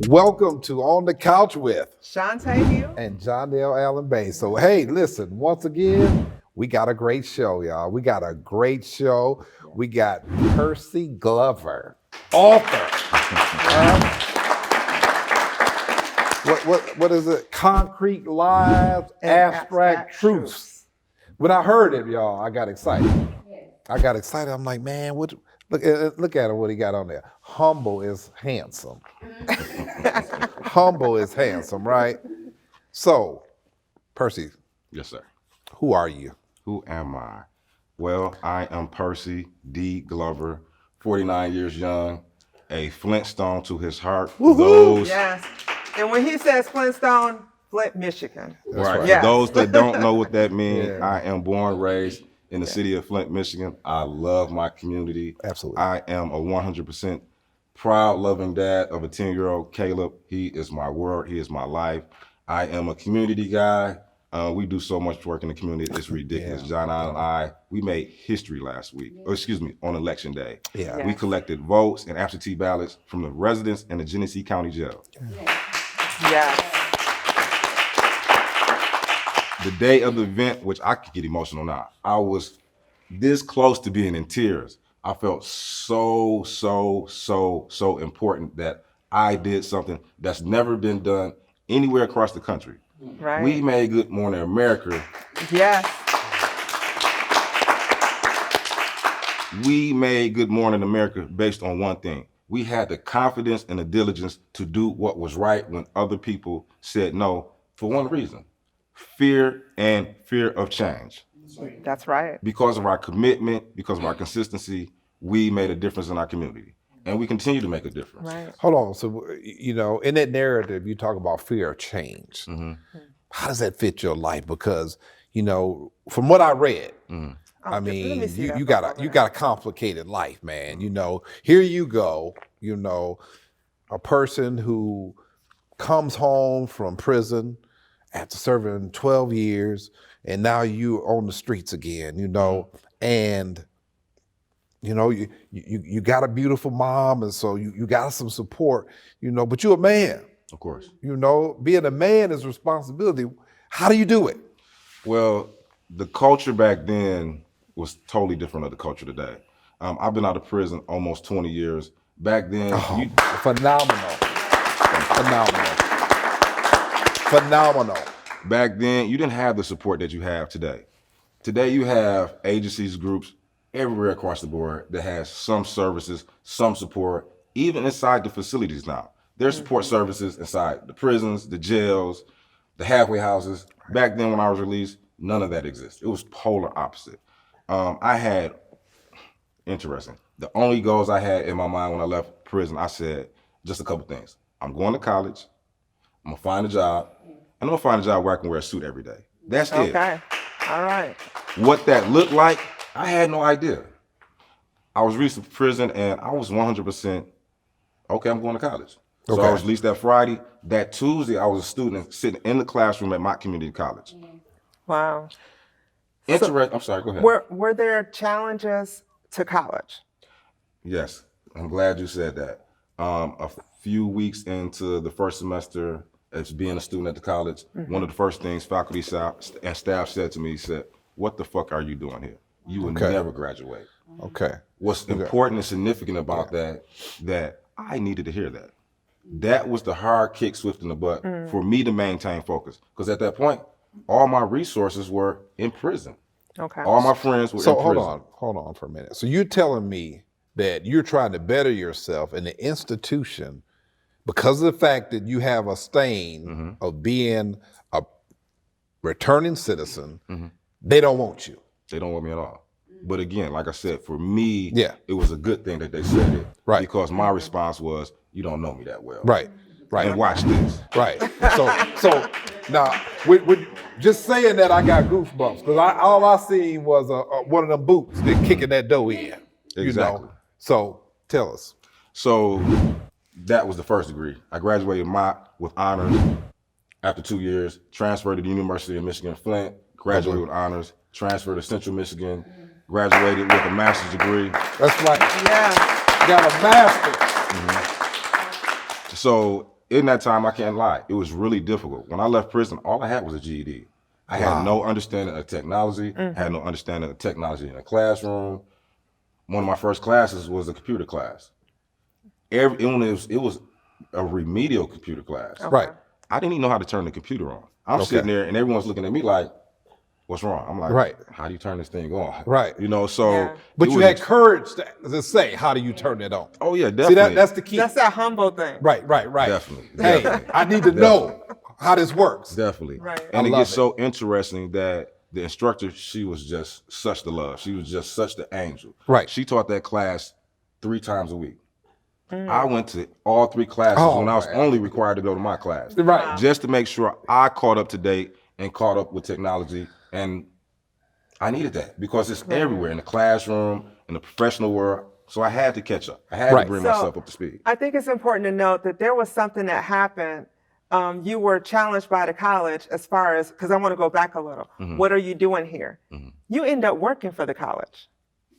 Welcome to On the Couch with Shuntai Johnell and Johnell Allen Bay. So, hey, listen, once again, we got a great show, y'all. We got a great show. We got Percy Glover, author. What is it? Concrete Lives, Abstract Truths. When I heard it, y'all, I got excited. I'm like, man, look at him, what he got on there. Humble is handsome. Humble is handsome, right? So, Percy. Yes, sir. Who are you? Who am I? Well, I am Percy D. Glover, 49 years young, a Flintstone to his heart. Yes. And when he says Flintstone, Flint, Michigan. Right. Yes. For those that don't know what that means, Yeah. I am born and raised in the city of Flint, Michigan. I love my community. Absolutely. I am a 100% proud, loving dad of a 10-year-old Caleb. He is my world. He is my life. I am a community guy. We do so much work in the community. It's ridiculous. Yeah. John and I, we made history last week. Or excuse me, on election day. Yeah. Yes. We collected votes and absentee ballots from the residents in the Genesee County Jail. Yes. The day of the event, which I could get emotional now, I was this close to being in tears. I felt so important that I did something that's never been done anywhere across the country. Right. We made Good Morning America. Yes. We made Good Morning America based on one thing. We had the confidence and the diligence to do what was right when other people said no for one reason: fear of change. That's right. Because of our commitment, because of our consistency, we made a difference in our community. And we continue to make a difference. Right. Hold on. So, in that narrative, you talk about fear of change. Mm-hmm. How does that fit your life? Because, from what I read, I Let mean, me see that you photo got a complicated life, man. Here you go, a person who comes home from prison after serving 12 years, and now you on the streets again, and you got a beautiful mom, and so you got some support, but you're a man. Of course. Being a man is responsibility. How do you do it? Well, the culture back then was totally different than the culture today. I've been out of prison almost 20 years. Back then, Phenomenal. Back then, you didn't have the support that you have today. Today, you have agencies, groups everywhere across the board that has some services, some support, even inside the facilities now. There's support services inside the prisons, the jails, the halfway houses. Back then, when I was released, none of that existed. It was polar opposite. The only goals I had in my mind when I left prison, I said just a couple things. I'm going to college, I'm gonna find a job, and I'm gonna find a job where I can wear a suit every day. That's it. Okay. All right. What that looked like, I had no idea. I was released from prison and I was 100%, okay, I'm going to college. So Okay. I was released that Friday. That Tuesday, I was a student sitting in the classroom at my community college. Wow. I'm sorry, go ahead. Were there challenges to college? Yes, I'm glad you said that. A few weeks into the first semester as being a student at the college, one of the first things faculty and staff said to me, said, "What the fuck are you doing here? You will Okay. never graduate." Okay. What's important and significant about that I needed to hear that. That was the hard kick swift in the butt for me to maintain focus. Because at that point, all my resources were in prison. Okay. All my friends were So in prison. hold on for a minute. So you're telling me that you're trying to better yourself in the institution because of the fact that you have a stain of being a returning citizen, they don't want you. They don't want me at all. But again, like I said, for me, Yeah. it was a good thing that they said it. Right. Because my response was, you don't know me that well. Right. And watch this. Right. So now, with just saying that, I got goosebumps because all I seen was one of them boots that kicking that door in. Exactly. So tell us. So that was the first degree. I graduated with honors after 2 years, transferred to the University of Michigan Flint, graduated with honors, transferred to Central Michigan, graduated with a master's degree. That's right. Yeah. Got a master's. So in that time, I can't lie, it was really difficult. When I left prison, all I had was a GED. I had no understanding of technology, had no understanding of technology in a classroom. One of my first classes was a computer class. It was a remedial computer class. Okay. Right. I didn't even know how to turn the computer on. I'm sitting there and everyone's looking at me like, what's wrong? I'm like, Right. how do you turn this thing on? Right. You know, so. Yeah. But it you was had courage to say, how do you turn it on? Oh, yeah, See, definitely. that's the key. That's that humble thing. Right. Definitely. Hey, Definitely. I need to know how this works. Definitely. Right. And I it love gets it. so interesting that the instructor, she was just such the love. She was just such the angel. Right. She taught that class 3 times a week. I went to all 3 classes Oh, when I was man. only required to go to my class. Right. Just to make sure I caught up to date and caught up with technology. And I needed that because it's everywhere, in the classroom, in the professional world. So I had to catch up. I had Right. to bring So, myself up to speed. I think it's important to note that there was something that happened. You were challenged by the college as far as, because I want to go back a little. What are you doing here? You end up working for the college.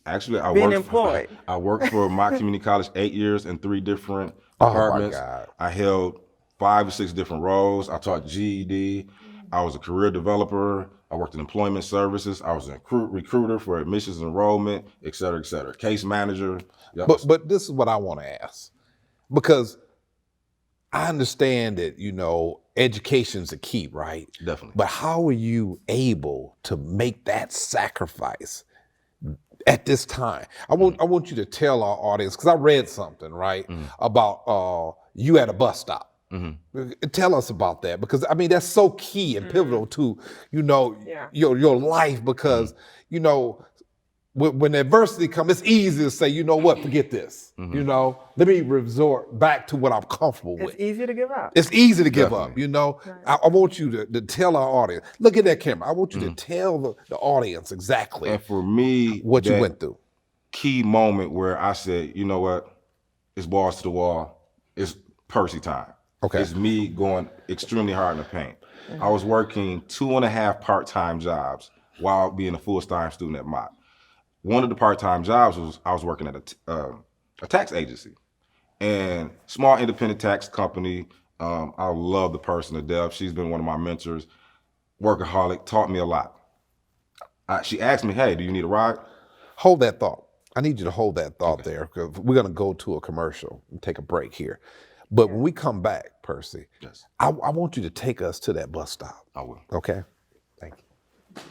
Actually, Being employed. I worked for my community college 8 years in 3 different Oh, my departments. God. I held 5 or 6 different roles. I taught GED. I was a career developer. I worked in employment services. I was a recruiter for admissions enrollment, et cetera, case manager. Yep. But this is what I want to ask, because I understand that, education's a key, right? Definitely. But how are you able to make that sacrifice at this time? I want you to tell our audience, because I read something, right, about you at a bus stop. Tell us about that, because I mean that's so key and pivotal to your life, because when adversity comes, it's easy to say, you know what, forget this. Let me resort back to what I'm comfortable with. It's easy to give up. It's easy to give Definitely. up. I want you to tell our audience. Look at that camera. I want you to tell the audience exactly And for me, what you that went through. key moment where I said, you know what, it's balls to the wall. It's Percy time. Okay. It's me going extremely hard in the paint. I was working 2.5 part-time jobs while being a full-time student at Mott. One of the part-time jobs was I was working at a tax agency, and small independent tax company. I love the person to death. She's been one of my mentors, workaholic, taught me a lot. She asked me, hey, do you need a ride? Hold that thought. I need you to hold that thought there, because we're going to go to a commercial and take a break here. But when we come back, Percy, Yes. I want you to take us to that bus stop. I will. Okay? Thank you.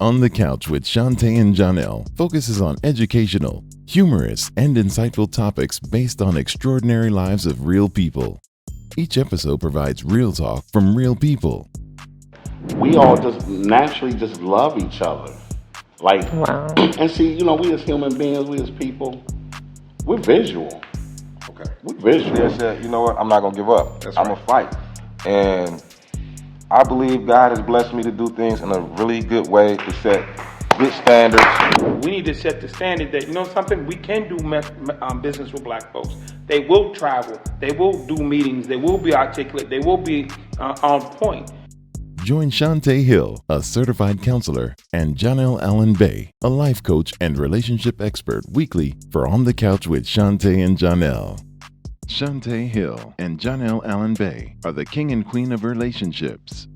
On the Couch with Shuntai and Johnell focuses on educational, humorous, and insightful topics based on extraordinary lives of real people. Each episode provides real talk from real people. We all just naturally just love each other. Like, Wow. and see, we as human beings, we as people, we're visual. Okay. We're visual. They said, you know what, I'm not gonna give up. That's I'm right. gonna fight. And I believe God has blessed me to do things in a really good way to set good standards. We need to set the standard that, something, we can do business with black folks. They will travel, they will do meetings, they will be articulate, they will be on point. Join Shuntai Hill, a certified counselor, and Johnell Allen Bay, a life coach and relationship expert, weekly for On the Couch with Shuntai and Johnell. Shuntai Hill and Johnell Allen Bay are the king and queen of relationships.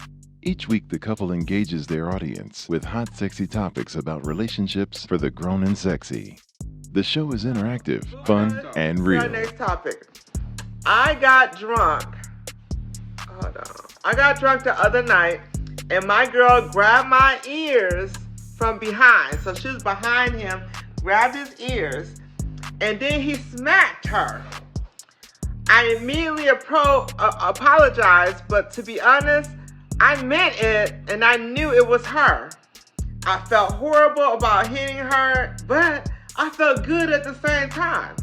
Each week, the couple engages their audience with hot, sexy topics about relationships for the grown and sexy. The show is interactive, fun, and Our real. next topic. I got drunk. Hold on. I got drunk the other night, and my girl grabbed my ears from behind. So she was behind him, grabbed his ears, and then he smacked her. I immediately apologized, but to be honest, I meant it, and I knew it was her. I felt horrible about hitting her, but I felt good at the same time.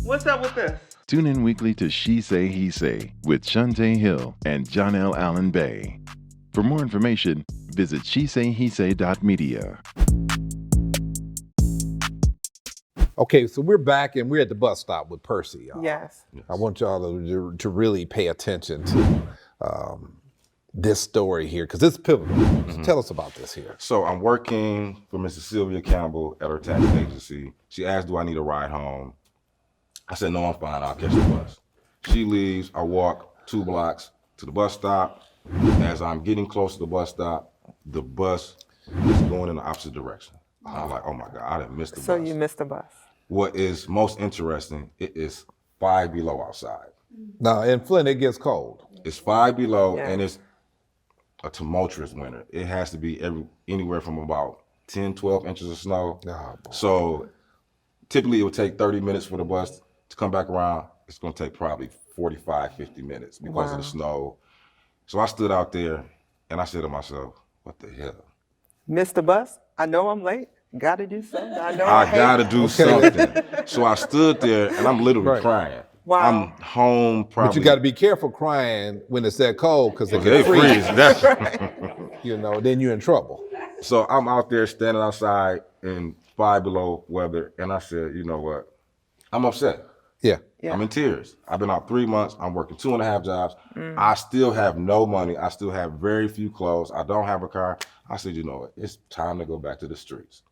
What's up with this? Tune in weekly to She Say, He Say with Shuntai Hill and Johnell Allen Bay. For more information, visit shesayhesay.media. Okay, so we're back and we're at the bus stop with Percy, y'all. Yes. I want y'all to really pay attention to this story here? Because it's pivotal. So tell us about this here. So I'm working for Mrs. Sylvia Campbell at her tax agency. She asked, do I need a ride home? I said, no, I'm fine. I'll catch the bus. She leaves. I walk 2 blocks to the bus stop. As I'm getting close to the bus stop, the bus is going in the opposite direction. I'm like, oh my God, I didn't miss the bus. So you missed the bus. What is most interesting, it is 5 below outside. Now, in Flint, it gets cold. It's 5 below, Yeah. and it's a tumultuous winter. It has to be anywhere from about 10, 12 inches of snow. Oh, boy. So typically it would take 30 minutes for the bus to come back around. It's gonna take probably 45, 50 minutes because of the snow. So I stood out there and I said to myself, what the hell? Missed the bus? I know I'm late. Gotta do something. I know I hate gotta do something. So I stood there and I'm literally Right. crying. Wow. I'm home probably. But you got to be careful crying when it's that cold because it They can freeze. freeze. That's- You know, then you're in trouble. So I'm out there standing outside in 5 below weather, and I said, you know what? I'm upset. Yeah. Yeah. I'm in tears. I've been out 3 months. I'm working 2.5 jobs. I still have no money. I still have very few clothes. I don't have a car. I said, you know what? It's time to go back to the streets.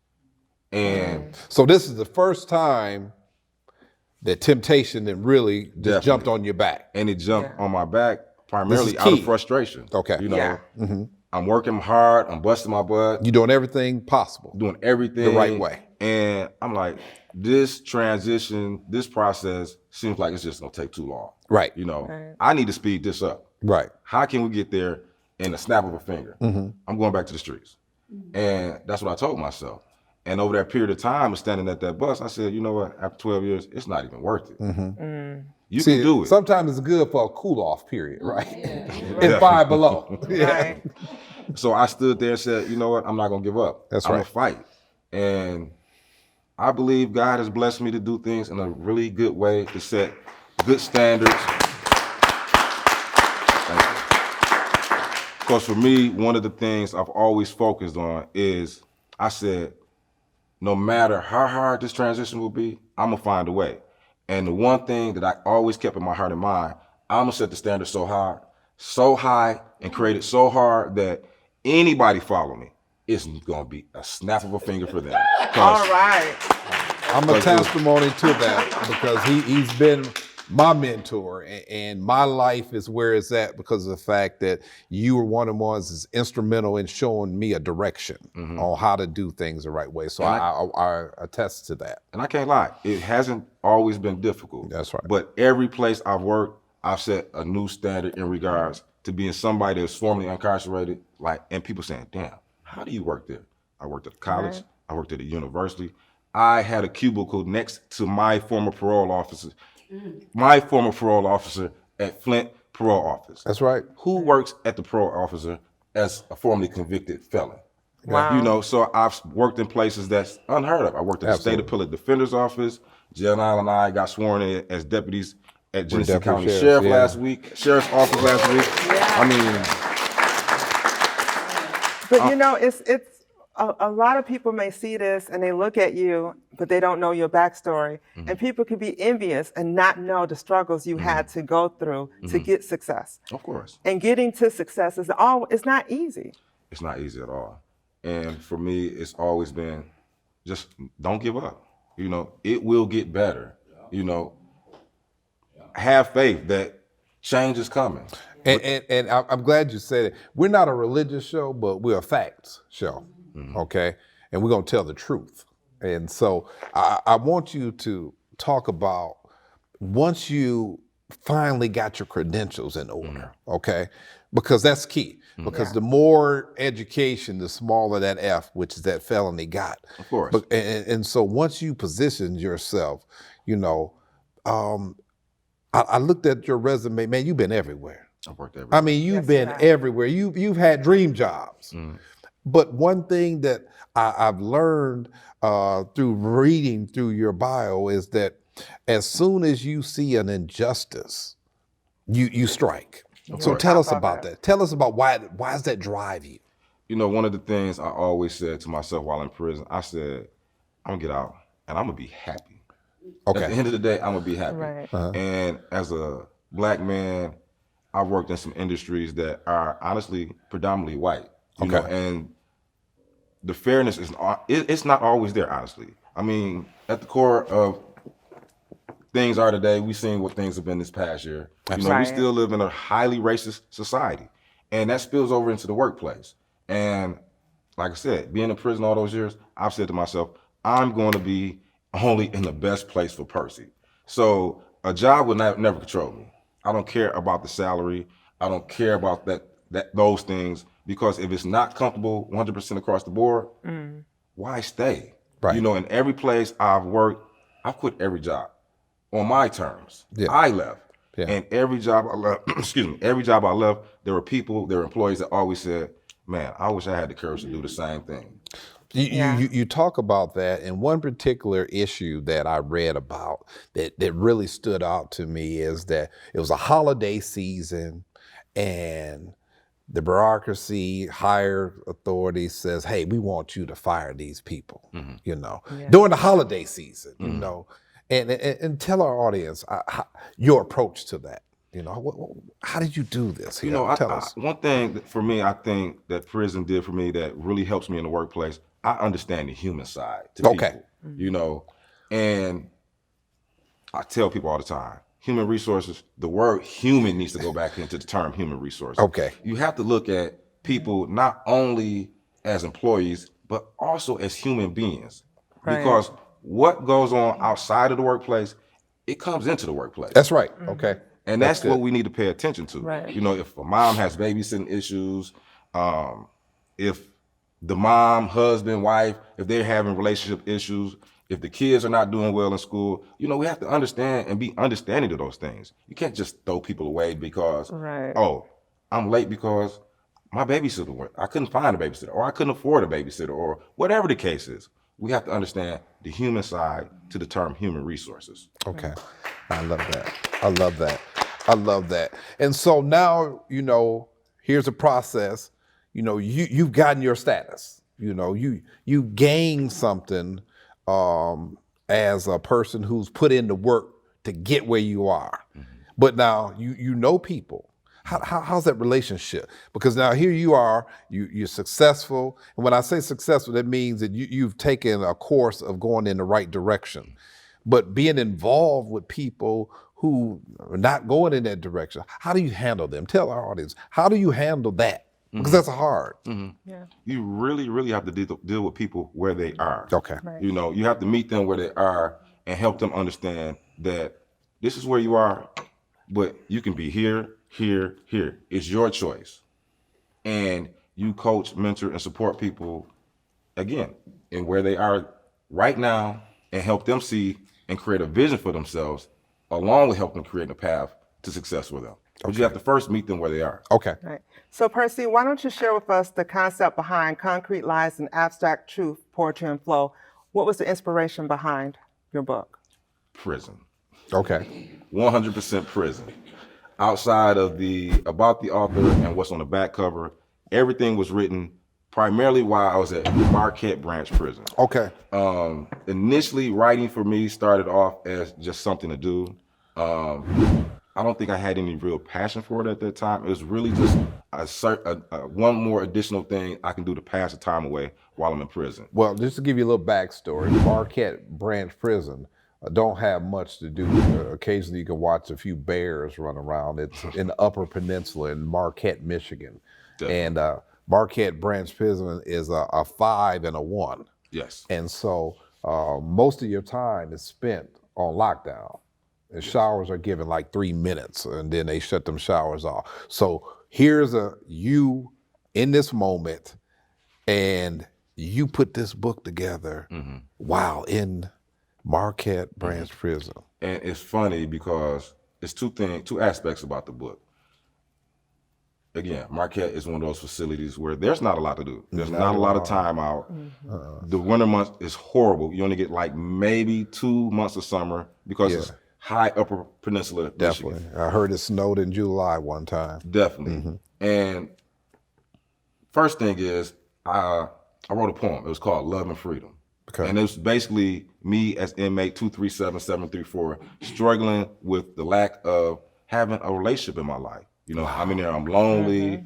And So this is the first time that temptation that really just Definitely. jumped on your back. and it jumped Yeah. on my back primarily This is out of key. frustration. Okay. You know, Yeah. I'm working hard. I'm busting my butt. You're doing everything possible. Doing everything The right way. And I'm like, this transition, this process seems like it's just gonna take too long. Right. You know, I need to speed this up. Right. How can we get there in a snap of a finger? I'm going back to the streets. And that's what I told myself. And over that period of time of standing at that bus, I said, you know what, after 12 years, it's not even worth it. You See, can do it. sometimes it's good for a cool off period, right? In 5 below. Right. So I stood there and said, you know what, I'm not gonna give up. That's I'm right. gonna fight. And I believe God has blessed me to do things in a really good way, to set good standards. Thank you. Because for me, one of the things I've always focused on is, I said, no matter how hard this transition will be, I'm gonna find a way. And the one thing that I always kept in my heart and mind, I'm gonna set the standard so high and create it so hard that anybody follow me, it's gonna be a snap of a finger for them. 'Cause All right. I'm a testimony to that because he's been my mentor, and my life is where it's at because of the fact that you were one of the ones that's instrumental in showing me a direction on how to do things the right way. So I attest to that. And I can't lie, it hasn't always been difficult. That's right. But every place I've worked, I've set a new standard in regards to being somebody that's formerly incarcerated. And people saying, damn, how do you work there? I worked at a college, I worked at a university. I had a cubicle next to my former parole officer. My former parole officer at Flint Parole Office. That's right. Who works at the parole officer as a formerly convicted felon? Wow. You know, so I've worked in places that's unheard of. I worked at the State Appellate Defender's Office. Johnell and I got sworn in as deputies at Genesee deputy County sheriffs, Sheriff yeah. last week, Sheriff's Office last week. I mean, But you know, it's a lot of people may see this and they look at you, but they don't know your backstory. And people can be envious and not know the struggles you had to go through to get success. of course, And getting to success is it's not easy. it's not easy at all. And for me, it's always been just don't give up. You know, it will get better. You know, have faith that change is coming. And I'm glad you said it. We're not a religious show, but we're a facts show, okay? And we're gonna tell the truth. And so I want you to talk about once you finally got your credentials in order, okay? Because that's key. Because the more education, the smaller that F, which is that felony, got. Of course. But, and so once you position yourself, you know, I looked at your resume, man, you've been everywhere. I've worked everywhere. I mean, you've Yes, been you have. everywhere. You've had dream jobs. But one thing that I've learned through reading through your bio is that as soon as you see an injustice, you strike. So tell us about that. Tell us about why does that drive you? You know, one of the things I always said to myself while in prison, I said, I'm gonna get out and I'm gonna be happy. At the Okay. end of the day, I'm gonna be happy. Right. And as a black man, I've worked in some industries that are honestly predominantly white. You know, and the fairness is it's not always there, honestly. I mean, at the core of things are today, we've seen what things have been this past year. You know, we Right. still live in a highly racist society, and that spills over into the workplace. And like I said, being in prison all those years, I've said to myself, I'm going to be only in the best place for Percy. So a job would never control me. I don't care about the salary. I don't care about those things, because if it's not comfortable 100% across the board, why stay? Right. You know, in every place I've worked, I've quit every job on my terms. Yeah. I left. Yeah. And every job I left, excuse me, every job I left, there were employees that always said, man, I wish I had the courage to do the same thing. You talk about that, and one particular issue that I read about that really stood out to me is that it was a holiday season, and the bureaucracy, higher authority says, hey, we want you to fire these people, you know, during the holiday season, you know, and tell our audience your approach to that. You know, how did you do this here? You know, Tell us. one thing that for me, I think that prison did for me that really helps me in the workplace, I understand the human side to people, you know, and I tell people all the time, human resources, the word human needs to go back into the term human resources. Okay. You have to look at people not only as employees, but also as human beings. Right. Because what goes on outside of the workplace, it comes into the workplace. That's right. Okay. And that's what we need to pay attention to. Right. You know, if a mom has babysitting issues, if the mom, husband, wife, if they're having relationship issues, if the kids are not doing well in school, you know, we have to understand and be understanding of those things. You can't just throw people away because, oh, I'm late because my babysitter went. I couldn't find a babysitter, or I couldn't afford a babysitter, or whatever the case is. We have to understand the human side to the term human resources. Okay. I love that. I love that. I love that. And so now, you know, here's a process. You know, you've gotten your status. You know, you gain something as a person who's put in the work to get where you are. But now you know people. How's that relationship? Because now here you are, you're successful. And when I say successful, that means that you've taken a course of going in the right direction. But being involved with people who are not going in that direction, how do you handle them? Tell our audience, how do you handle that? Because that's hard. You really, really have to deal with people where they are. Okay. You know, you have to meet them where they are and help them understand that this is where you are, but you can be here, here, here. It's your choice. And you coach, mentor, and support people, again, in where they are right now, and help them see and create a vision for themselves, along with helping create a path to success with them. But you have to first meet them where they are. Okay. Right. So Percy, why don't you share with us the concept behind Concrete Lies and Abstract Truth, Poetry and Flow? What was the inspiration behind your book? Prison. Okay. 100% prison. Outside of about the author and what's on the back cover, everything was written primarily while I was at Marquette Branch Prison. Okay. Initially, writing for me started off as just something to do. I don't think I had any real passion for it at that time. It was really just one more additional thing I can do to pass the time away while I'm in prison. Well, just to give you a little backstory, Marquette Branch Prison don't have much to do. Occasionally you can watch a few bears run around. It's in the Upper Peninsula in Marquette, Michigan. Definitely. And Marquette Branch Prison is a 5 and a 1. Yes. And so most of your time is spent on lockdown. And showers are given like 3 minutes, and then they shut them showers off. So here's you in this moment, and you put this book together while in Marquette Branch Prison. And it's funny because it's two aspects about the book. Again, Marquette is one of those facilities where there's not a lot to do. There's not a lot of time out. The winter months is horrible. You only get like maybe 2 months of summer because it's high Upper Peninsula, Definitely. Michigan. I heard it snowed in July one time. Definitely. And first thing is, I wrote a poem. It was called Love and Freedom. Okay. And it was basically me as inmate 237734 struggling with the lack of having a relationship in my life. You know, I'm in there, I'm lonely.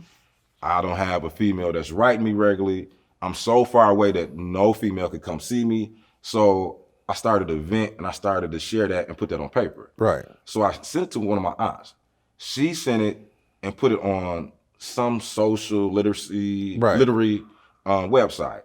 I don't have a female that's writing me regularly. I'm so far away that no female could come see me. So I started to vent and I started to share that and put that on paper. Right. So I sent it to one of my aunts. She sent it and put it on some social literary website.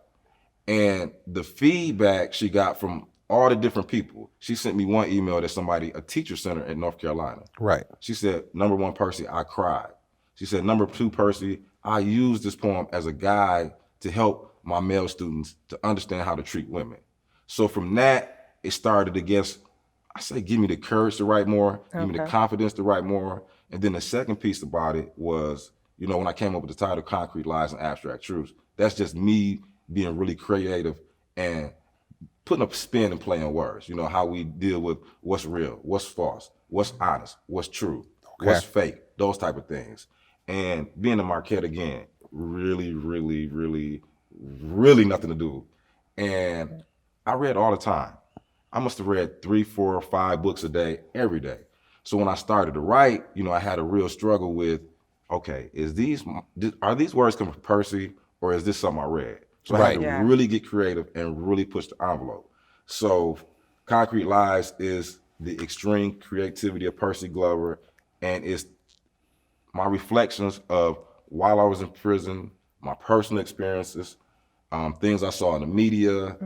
And the feedback she got from all the different people, she sent me one email that a teacher sent her in North Carolina. Right. She said, number one, Percy, I cried. She said, number two, Percy, I used this poem as a guide to help my male students to understand how to treat women. So from that, it started to give me the courage to write more, give me the confidence to write more. And then the second piece about it was, you know, when I came up with the title, Concrete Lies and Abstract Truths, that's just me being really creative and putting a spin and playing words. You know, how we deal with what's real, what's false, what's honest, what's true, what's fake, those type of things. And being a Marquette again, really, really, really, really nothing to do. And I read all the time. I must have read 3, 4, 5 books a day, every day. So when I started to write, you know, I had a real struggle with, okay, are these words coming from Percy or is this something I read? So I had to really get creative and really push the envelope. So Concrete Lies is the extreme creativity of Percy Glover, and it's my reflections of while I was in prison, my personal experiences, things I saw in the media,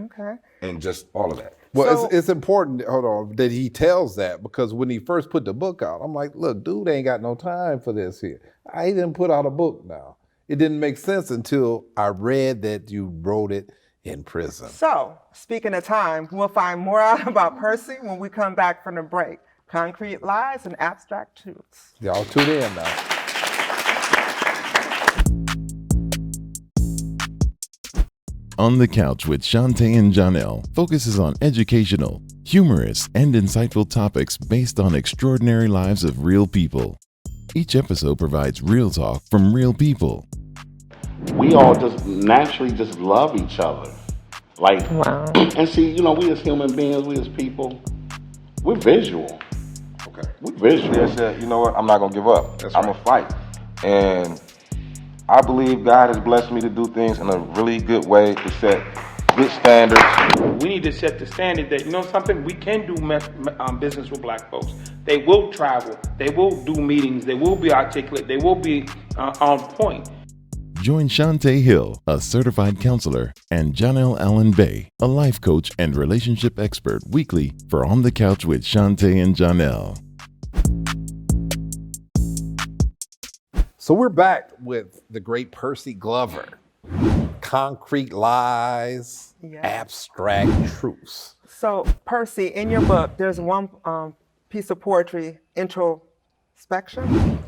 and just all of that. Well, So- it's important, hold on, that he tells that, because when he first put the book out, I'm like, look, dude ain't got no time for this here. I didn't put out a book now. It didn't make sense until I read that you wrote it in prison. So, speaking of time, we'll find more out about Percy when we come back from the break. Concrete Lies and Abstract Truths. Y'all tune in now. On the Couch with Shuntai and Johnell focuses on educational, humorous, and insightful topics based on extraordinary lives of real people. Each episode provides real talk from real people. We all just naturally just love each other. Like, and see, you know, we as human beings, we as people, we're visual. Okay. We're visual. They said, you know what, I'm not gonna give up. I'm gonna fight. And I believe God has blessed me to do things in a really good way to set good standards. We need to set the standard that, you know something, we can do business with black folks. They will travel, they will do meetings, they will be articulate, they will be on point. Join Shuntai Hill, a certified counselor, and Johnell Allen Bay, a life coach and relationship expert, weekly for On the Couch with Shuntai and Johnell. So we're back with the great Percy Glover. Concrete Lies, Abstract Truths. So, Percy, in your book, there's one piece of poetry, introspection.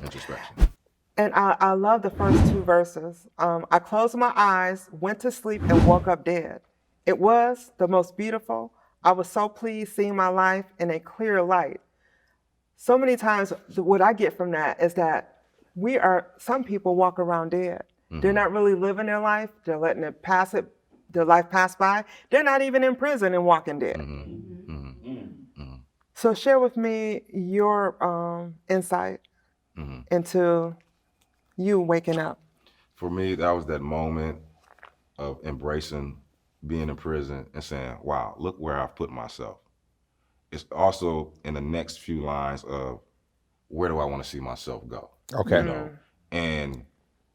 And I love the first 2 verses. I closed my eyes, went to sleep, and woke up dead. It was the most beautiful. I was so pleased seeing my life in a clear light. So many times, what I get from that is that some people walk around dead. They're not really living their life. They're letting their life pass by. They're not even in prison and walking dead. So share with me your insight into you waking up. For me, that was that moment of embracing being in prison and saying, wow, look where I've put myself. It's also in the next few lines of where do I want to see myself go? Okay. You know, and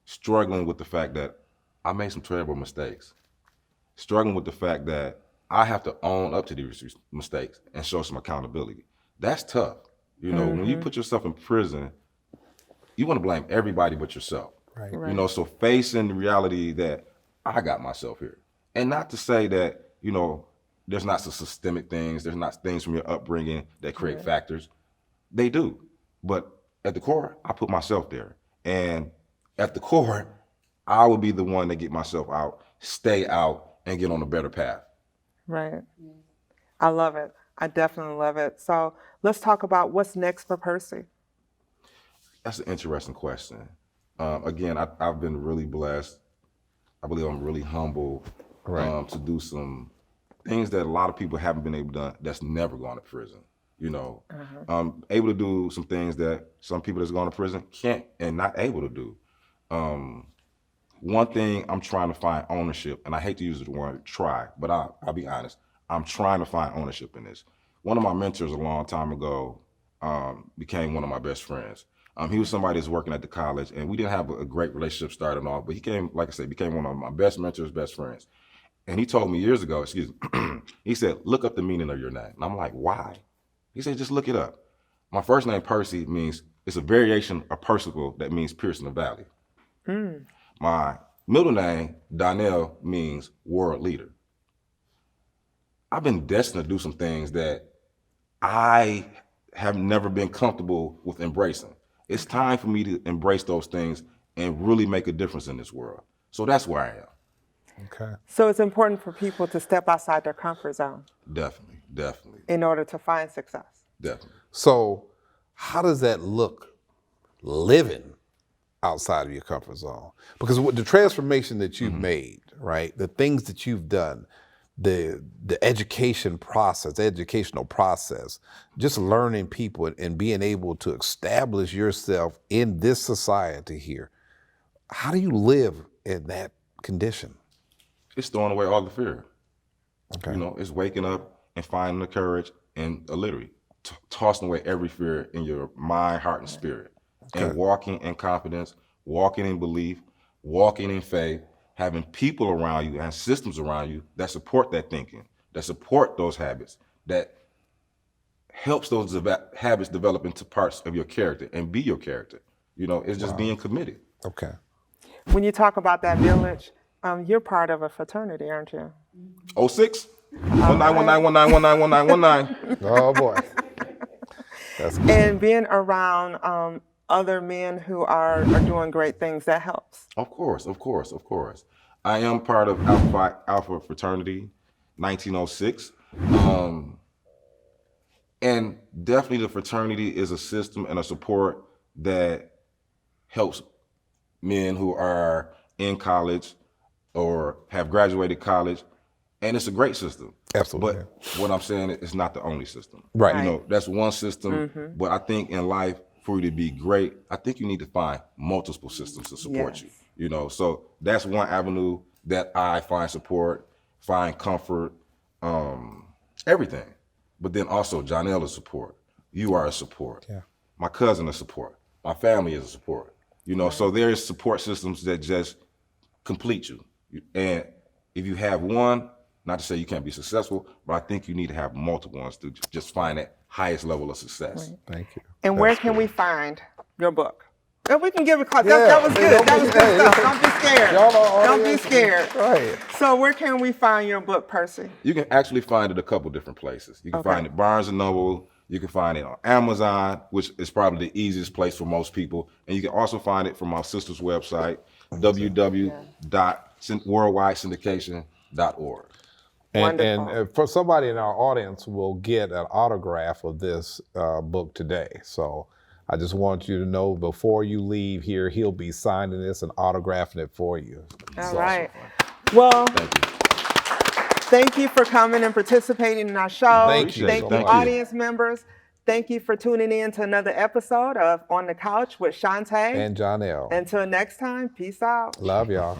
struggling with the fact that I made some terrible mistakes. Struggling with the fact that I have to own up to these mistakes and show some accountability. That's tough. You know, when you put yourself in prison, you want to blame everybody but yourself. Right. You know, so facing the reality that I got myself here. And not to say that, you know, there's not some systemic things, there's not things from your upbringing that create factors. They do. But at the core, I put myself there. And at the core, I would be the one to get myself out, stay out, and get on a better path. Right. I love it. I definitely love it. So let's talk about what's next for Percy. That's an interesting question. Again, I've been really blessed. I believe I'm really humble to do some things that a lot of people haven't been able to do that's never gone to prison. You know, able to do some things that some people that's going to prison can't and not able to do. One thing I'm trying to find ownership, and I hate to use the word try, but I'll be honest. I'm trying to find ownership in this. One of my mentors a long time ago became one of my best friends. He was somebody that's working at the college, and we didn't have a great relationship starting off, but he came, like I said, became one of my best mentors, best friends. And he told me years ago, excuse me, he said, look up the meaning of your name. And I'm like, why? He said, just look it up. My first name, Percy, means, it's a variation of Percival that means pierce in the valley. My middle name, Johnell, means world leader. I've been destined to do some things that I have never been comfortable with embracing. It's time for me to embrace those things and really make a difference in this world. So that's where I am. Okay. So it's important for people to step outside their comfort zone. Definitely, definitely. In order to find success. Definitely. So how does that look living outside of your comfort zone? Because with the transformation that you've made, right, the things that you've done, the educational process, just learning people and being able to establish yourself in this society here, how do you live in that condition? It's throwing away all the fear. Okay. You know, it's waking up and finding the courage and literally tossing away every fear in your mind, heart, and spirit. Okay. And walking in confidence, walking in belief, walking in faith, having people around you and systems around you that support that thinking, that support those habits, that helps those habits develop into parts of your character and be your character. You know, it's just being committed. Okay. When you talk about that village, you're part of a fraternity, aren't you? 06? 191919191919. Oh boy. That's good. And being around other men who are doing great things, that helps. Of course. I am part of Alpha Fraternity, 1906. And definitely the fraternity is a system and a support that helps men who are in college or have graduated college. And it's a great system. Absolutely. But what I'm saying is it's not the only system. Right. You know, that's one system. But I think in life, for you to be great, I think you need to find multiple systems to support you. You know, so that's one avenue that I find support, find comfort, everything. But then also Johnell is support. You are a support. Yeah. My cousin is support. My family is a support. You know, so there's support systems that just complete you. And if you have one, not to say you can't be successful, but I think you need to have multiple ones to just find that highest level of success. Right. Thank you. And where can we find your book? And we can give it a call. Yeah. That was good. That was good stuff. Don't be scared. Y'all are Don't be audience. scared. Right. So where can we find your book, Percy? You can actually find it a couple different places. You can find it Barnes & Noble. You can find it on Amazon, which is probably the easiest place for most people. And you can also find it from my sister's website, www.worldwidesyndication.org. And for somebody in our audience will get an autograph of this book today. So I just want you to know before you leave here, he'll be signing this and autographing it for you. All right. Well, thank you for coming and participating in our show. Thank you. Thank you, audience members. Thank you for tuning in to another episode of On the Couch with Shuntai And Johnell. Until next time, peace out. Love y'all.